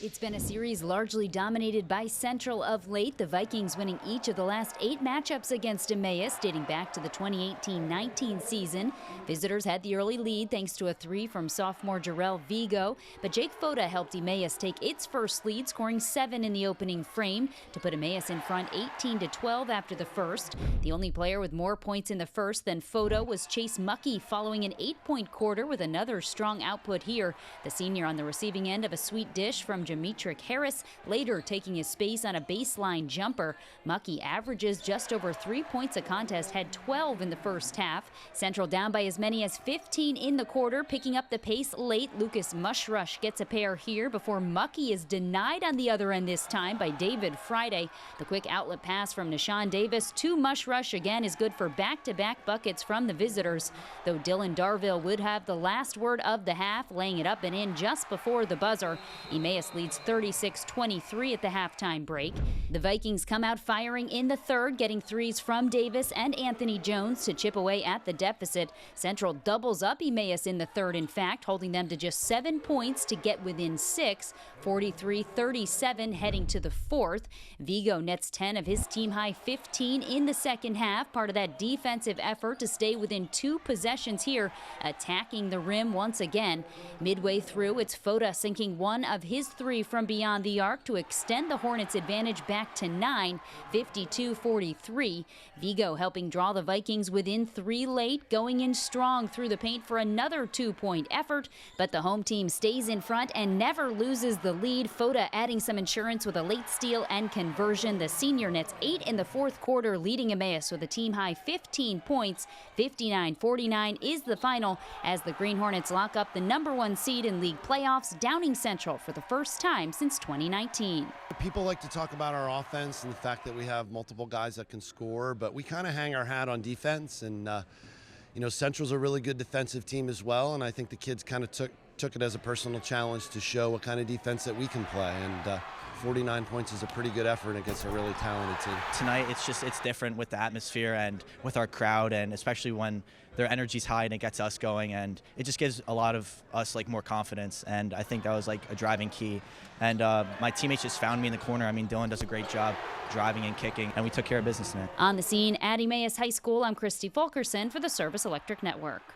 It's been a series largely dominated by Central of late, the Vikings winning each of the last 8 matchups against Emmaus, dating back to the 2018-19 season. Visitors had the early lead thanks to a 3 from sophomore Jarrell Vigo, but Jake Foda helped Emmaus take its first lead, scoring 7 in the opening frame to put Emmaus in front 18-12 after the first. The only player with more points in the first than Foda was Chase Muckey, following an 8-point quarter with another strong output here. The senior on the receiving end of a sweet dish from Jametrick Harris, later taking his space on a baseline jumper. Muckey averages just over 3 points a contest, had 12 in the first half. Central down by as many as 15 in the quarter, picking up the pace late. Lucas Mushrush gets a pair here before Muckey is denied on the other end this time by David Friday. The quick outlet pass from Nishan Davis to Mushrush again is good for back-to-back buckets from the visitors, though Dylan Darville would have the last word of the half, laying it up and in just before the buzzer. Emmaus leads 36-23 at the halftime break. The Vikings come out firing in the third, getting threes from Davis and Anthony Jones to chip away at the deficit. Central doubles up Emmaus in the third, in fact, holding them to just 7 points to get within 6, 43-37 heading to the fourth. Vigo nets 10 of his team-high 15 in the second half, part of that defensive effort to stay within 2 possessions here, attacking the rim once again. Midway through, it's Foda sinking one of his 3 from beyond the arc to extend the Hornets' advantage back to 9, 52-43. Vigo helping draw the Vikings within 3 late, going in strong through the paint for another 2-point effort, but the home team stays in front and never loses the lead. Foda adding some insurance with a late steal and conversion. The senior nets 8 in the fourth quarter, leading Emmaus with a team-high 15 points. 59-49 is the final as the Green Hornets lock up the #1 seed in league playoffs, downing Central for the first time since 2019. People like to talk about our offense and the fact that we have multiple guys that can score, but we kind of hang our hat on defense. And, Central's a really good defensive team as well, and I think the kids kind of took it as a personal challenge to show what kind of defense that we can play. And 49 points is a pretty good effort against a really talented team. Tonight, it's different with the atmosphere and with our crowd, and especially when their energy's high and it gets us going, and it just gives a lot of us more confidence, and I think that was a driving key. And my teammates just found me in the corner. I mean, Dylan does a great job driving and kicking, and we took care of business tonight. On the scene at Emmaus High School, I'm Christy Fulkerson for the Service Electric Network.